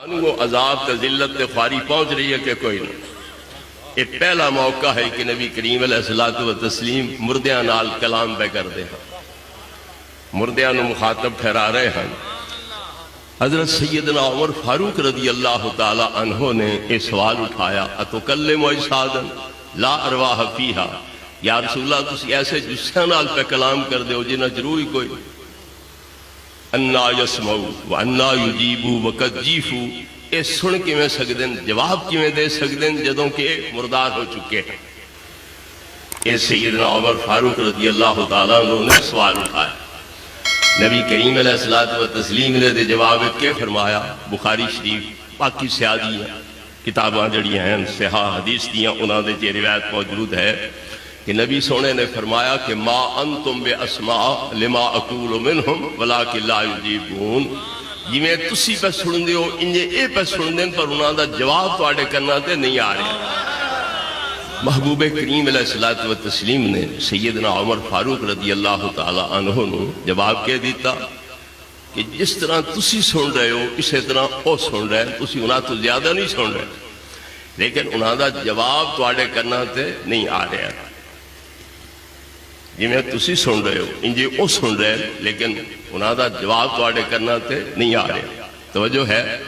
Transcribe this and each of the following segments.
وہ عذاب تے ذلت تے خواری پہنچ رہی ہے کہ کوئی نہیں. یہ پہلا موقع ہے کہ نبی کریم علیہ الصلوۃ والتسلیم مردیاں نال کلام پہ کرتے ہیں، مردیاں نو مخاطب ٹھہرا رہے ہیں. حضرت سیدنا عمر فاروق رضی اللہ تعالی عنہ نے یہ سوال اٹھایا اتکلم اجسادا لا ارواح فیہا، یا رسول اللہ تسی ایسے جسیاں نال پہ کلام کر دے ہو جنہاں ضروری کوئی انا یسمعوا وانا یجیبوا وقد جیفوا، یہ سن کی میں سکدیں جواب کی میں دے سکدیں جدوں کہ مردار ہو چکے ہیں. یہ سیدنا عمر فاروق رضی اللہ تعالیٰ عنہ نے سوال اٹھایا. نبی کریم علیہ الصلوۃ والتسلیم نے دے جواب کے فرمایا. بخاری شریف باقی سیادی کتاباں جڑی ہیں صحیح حدیث دیاں انہاں دے یہ روایت موجود ہے کہ نبی سونے نے فرمایا کہ ما انتم بے اسماء لما اقول منہم ولکن لا یجیبون، جی میں تسی پہ سن دیو انجے اے پہ سن دیں پر انہاں دا جواب تو آڑے کرنا تے نہیں آ رہے. محبوب کریم علیہ الصلوۃ والتسلیم نے سیدنا عمر فاروق رضی اللہ تعالی عنہ نے جواب کہہ دیتا کہ جس طرح تسی سن رہے ہو اسی طرح او سن رہے ہیں، تسی انہاں تو زیادہ نہیں سن رہے لیکن انہاں دا جواب تو آڑے کرنا تے نہیں آ رہے. جی میں تسی سن رہے ہو انجے او سن رہے ہیں لیکن انہاں دا جواب تو آڑے کرنا تے نہیں آ رہے. توجہ ہے،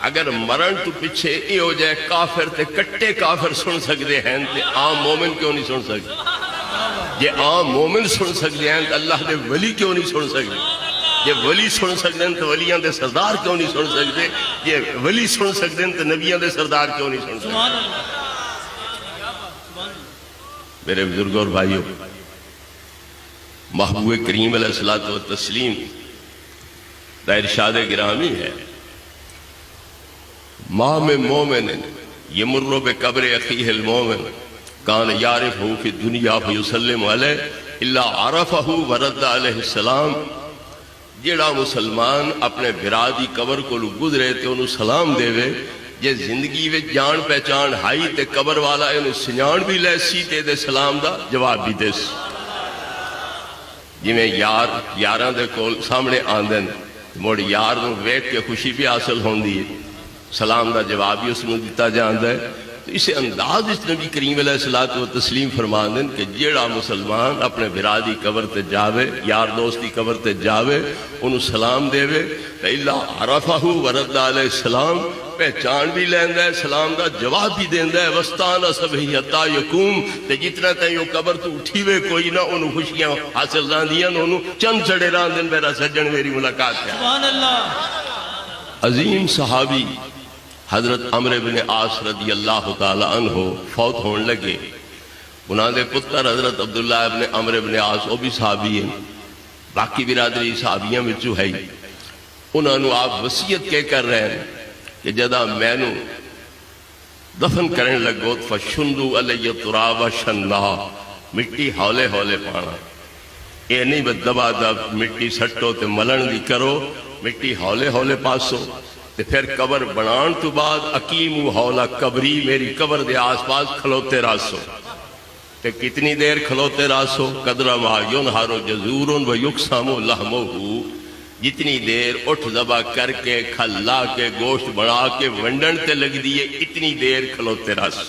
اگر مرن تو پیچھے یہ ہو جائے کافر تے کٹے کافر سن سکتے ہیں تے عام مومن کیوں نہیں سن سکتے؟ یہ عام مومن سن سکتے ہیں تو اللہ دے ولی کیوں نہیں سن سکتے؟ یہ ولی سن سکتے ہیں تو ولیاں دے سردار کیوں نہیں سن سکتے؟ یہ ولی سن سکتے ہیں تو نبیاں دے سردار کیوں نہیں سن سکتے؟ میرے بزرگوں اور بھائیوں، محبوب کریم علیہ الصلوۃ والتسلیم دا ارشاد گرامی ہے ما من مومن یمر بقبر اخیہ المومن کان یعرفہ فی الدنیا فیسلم علیہ الا عرفہ ورد علیہ السلام. جیڑا مسلمان اپنے برا دی قبر کو گزرے تے انہوں سلام دے وے، جے زندگی وچ جان پہچان ہائی تے قبر والا انہوں سنجان بھی لے سی تے دے سلام دا جواب بھی دے سی. جی میں یاراں دے کول سامنے آندن موڑ یار نو ویٹ کے خوشی بھی حاصل ہوندی ہے، سلام دا جواب بھی اس نے دیتا جاندہ ہے. تو اسے انداز اس نبی کریم علیہ الصلوۃ والتسلیم فرماندن کہ جیڑا مسلمان اپنے بھرا دی قبر تے جاوے، یار دوست دی قبر تے جاوے، انہوں سلام دے وے اللہ عرفہ ورد علیہ السلام، پہچان بھی لیندہ ہے، سلام دا جواب بھی دیندہ ہے. وستانا سبہی حتی یکوم، تے جتنا تیوں یہ قبر تو اٹھی وے کوئی نہ انہوں خوشیاں حاصل راندیاں، انہوں چند چڑے راندن میرا سجن میری ملاقات ہے. سبحان اللہ. عظیم صحابی حضرت عمرو بن عاص رضی اللہ تعالی عنہ فوت ہون لگے. انہاں دے پتر حضرت عبداللہ بن عمرو بن عاص وہ بھی صحابی ہیں، باقی برادری صحابیاں میں جو ہے. انہاں نو آپ وصیت کے کر رہے ہیں کہ جدا میں نو دفن کرنے لگو فشندو علی تراب شنّا، مٹی ہولے ہولے پانا. یہ نہیں بس دبا دب مٹی سٹو تے ملن دی کرو، مٹی ہولے ہولے پاسو. تے پھر قبر بنان تو بعد اقیمو حولا قبری، میری قبر دے آس پاس کھلوتے راسو. تے کتنی دیر کھلوتے راسو؟ قدر ما ینہر جزور و یقسم لحمہ، جتنی دیر اٹھ ذبح کر کے کھلا کے گوشت بنا کے ونڈن تے لگ دیئے اتنی دیر کھلوتے راسو.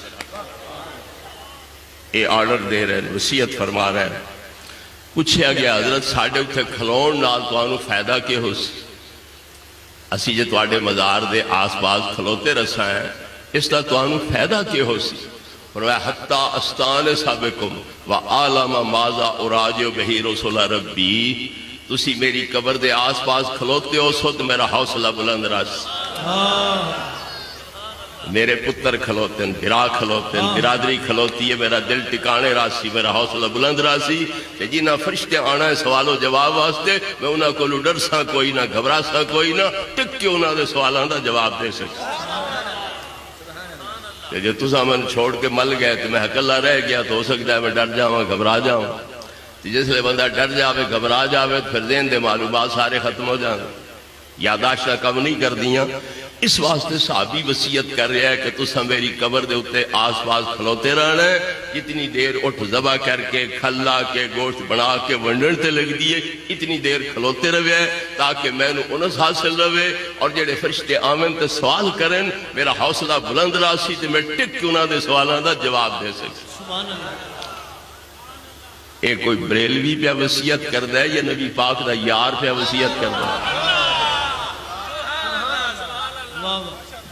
یہ آرڈر دے رہے ہیں، وصیت فرما رہے ہیں. پوچھا گیا حضرت ساڑھے اتھے کھلون نال تو آنو فائدہ کے ہو سی؟ اسی جے توڑے مزار دے آس پاس کھلوتے رسا ہیں اس طرح تو آنو فائدہ کے ہو سی؟ فرمایا حتی استان سابقم و عالم مازا اراجع بہی رسول ربی، تسی میری قبر دے آس پاس کھلوتے ہو سو تو میرا حوصلہ بلند راس. میرے پتر کھلوتے ہیں، برا کھلوتے ہیں، برادری کھلوتی ہے، میرا دل ٹکانے راسی، میرا حوصلہ بلند راسی کہ جی نہ فرشتے آنا ہے سوال و جواب واسطے، میں انہاں کو ڈر سا کوئی نہ گھبرا سا کوئی نہ ٹک کے انہاں دے سوالوں دا جواب دے سکتا. کہ جو تسا من چھوڑ کے مل گئے تو میں اکلا رہ گیا تو ہو سکتا ہے میں ڈر جاؤں گھبرا جاؤں. جس لئے بندہ ڈر جاوے گھبرا جاوے پھر ذہن دے معلومات سارے ختم ہو جائیں، یاداشتہ کم نہیں کر دیاں. اس واسطے صحابی وصیت کر رہا ہے کہ تساں میری قبر دے اتے آس پاس کھلوتے رہنا ہے، جتنی دیر اٹھ ذبح کر کے کھلا کے گوشت بنا کے ونڈن تے لگ دیے اتنی دیر کھلوتے رہے تاکہ میں نو انس حاصل رہے، اور جڑے فرشتے آمن تے سوال کرن میرا حوصلہ بلند راسی تے میں ٹک کے انہاں دے سوالاں دا جواب دے سکوں۔ ایک کوئی بریلوی پہ وصیت کردہ ہے یا نبی پاک دا یار پہ وصیت کردہ ہے؟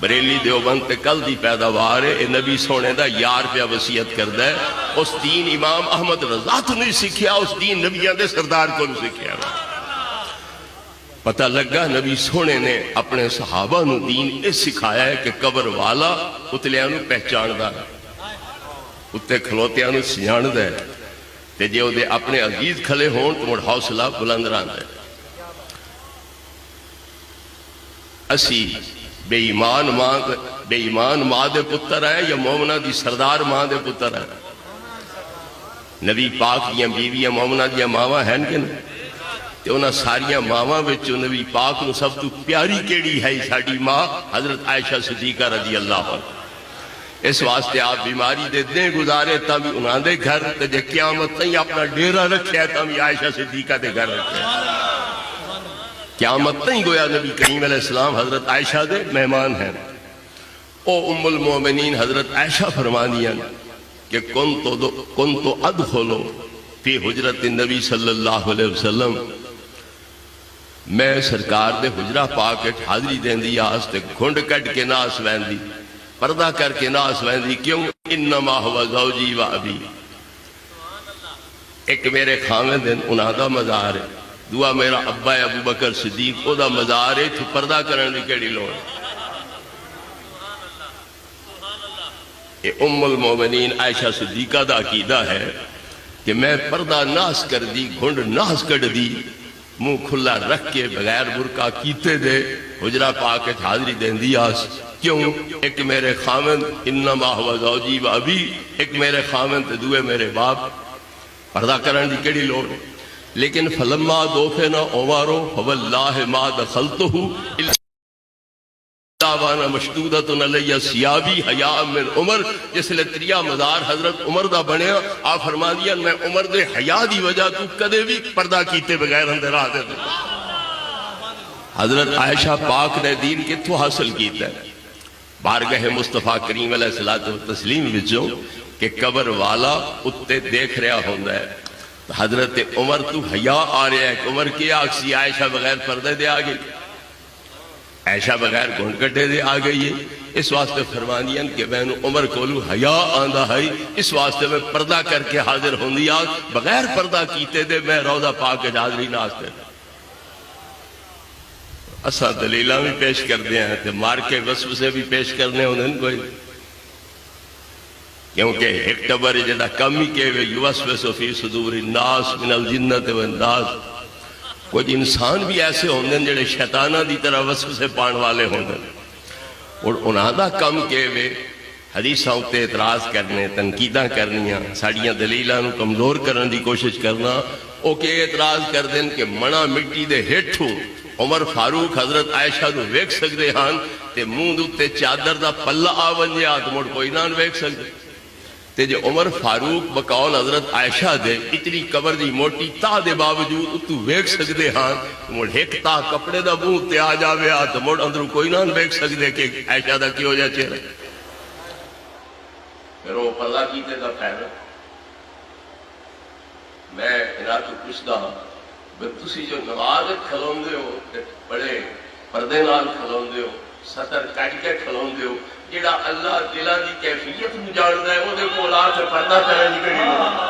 بریلی دیوبند تے کل دی پیداوار ہے، نبی سونے دا یار پہ وصیت کردہ ہے۔ اس دین امام احمد رضا تو نہیں سکھیا، اس دین نبیان دے سردار کو نہیں سکھیا۔ پتہ لگا نبی سونے نے اپنے صحابہ نو دین اس سکھایا ہے کہ قبر والا اتلیاں نو پہچان دا ہے، اتے کھلوتیاں نو سیان دا ہے، تے جے وہ دے اپنے عزیز کھلے ہون تو مڑ حوصلہ بلند رہن ہے۔ اسی بے ایمان ماں دے پتر ہیں یا مومنہ دی سردار ماں دے پتر ہیں؟ نبی پاک دیاں بیویاں مومنہ دیاں ماواں ہیں کہ نہیں؟ تے انہاں ساریاں ماواں وچوں نبی پاک نو سب تو پیاری کیڑی ہے ساڈی ماں حضرت عائشہ صدیقہ رضی اللہ عنہ۔ اس واسطے آپ بیماری دے دیں گزارے تب انہاں دے گھر تے جے قیامت تائیں اپنا ڈیرہ رکھیا تب عائشہ صدیقہ دے گھر رکھیا۔ قیامت تائیں گویا نبی کریم علیہ السلام حضرت عائشہ دے مہمان ہیں۔ او ام المومنین حضرت عائشہ فرمانیاں کہ کنتو ادخلو فی حجرت النبی صلی اللہ علیہ وسلم، میں سرکار دے حجرہ پاک حاضری دین دی آستے گھنڈ کٹ کے ناس وین دی، پردہ کر کے ناس وین دی، کیوں؟ انما ہوا زوجی و ابی، ایک میرے خامد ہیں انہاں دا مزار ہے، دعا میرا ابا ابو بکر صدیق او دا مزار ہے، تو پردہ کرنے دی کیڑی لوڑ۔ یہ ام المومنین عائشہ صدیقہ دا عقیدہ ہے کہ میں پردہ ناس کر دی، گھنڈ ناس کر دی، منہ کھلا رکھ کے بغیر برقع کیتے دے حجرہ پاک حاضری دین دی آس، کیوں؟ ایک میرے خامن انما ہوا زوجی و ابی، ایک میرے خامن تے دوے میرے باپ، پردہ کرنے دی کیڑی لوڑ۔ لیکن فلما دوفنا عمر فواللہ ما دخلتہ الا وانا مشدودۃ علی ثیابی حیاء من عمر، جس لئے تریا مزار حضرت عمر دا بنیا، آپ فرما دیا میں عمر دے حیاء دی وجہ تو کدے بھی پردہ کیتے بغیر اندر آ دے۔ حضرت عائشہ پاک نے دین کتھوں حاصل کیتا ہے؟ بارگاہ مصطفیٰ کریم علیہ الصلوۃ والتسلیم وچوں کہ قبر والا اتے دیکھ رہا ہوندا ہے، حضرت عمر تو حیاء آ رہا ہے کہ عمر کیا اکسی عائشہ بغیر پردے دے آگئی، عائشہ بغیر گھنڈ کٹے دے آگئی ہے۔ اس واسطے فرمانیاں کہ میں عمر کولو حیاء آندہ ہے، اس واسطے میں پردہ کر کے حاضر ہوندی آگ، بغیر پردہ کیتے دے میں روضہ پاک حاضری ناستے دے۔ اسا دلیلہ بھی پیش کر دیا ہے تو مار کے وصف سے بھی پیش کرنے انہیں کوئی، کیونکہ ایک ٹبر جدہ کمی کے وے یوسوسو فی صدور الناس من الجنت والناس، کچھ انسان بھی ایسے ہوندے ہیں جڑے شیطانہ دی طرح وصف سے پان والے ہوندے ہیں، اور انہاں دا کم کے وے حدیثاں اتے اعتراض کرنے، تنقیداں کرنیاں، ساڑیاں دلیلاں نو کمزور کرنے دی کوشش کرنا، او کہ اعتراض کر دیں کہ منا مٹی دے ہٹھو عمر فاروق حضرت عائشہ نو ویکھ سکدے ہاں تے منہ دوتے چادر دا پلہ آونجے آت مڑ کوئی نہ ویکھ سکدے، تے جے عمر فاروق بقول حضرت عائشہ دے اتنی قبر دی موٹی تا دے باوجود اتو ویکھ سکدے ہاں مڑ ایک تا کپڑے دا منہ تے آ جاوے آت مڑ اندروں کوئی نہ ویکھ سکدے کہ عائشہ دا کی ہو جا چہرہ۔ پھر وہ پردہ کیتے دا پہلے میں انہاں تو پوچھدا ہاں تسی جو نماز کھلوندے ہو بڑے پردے نال کھلوندے ہو، سطر کٹ کے کھلوندے ہو، جڑا اللہ دلہ دی کیفیت نو جاندا ہے او دے کول آ کے پردہ کرن دی کیڑی لوڑ؟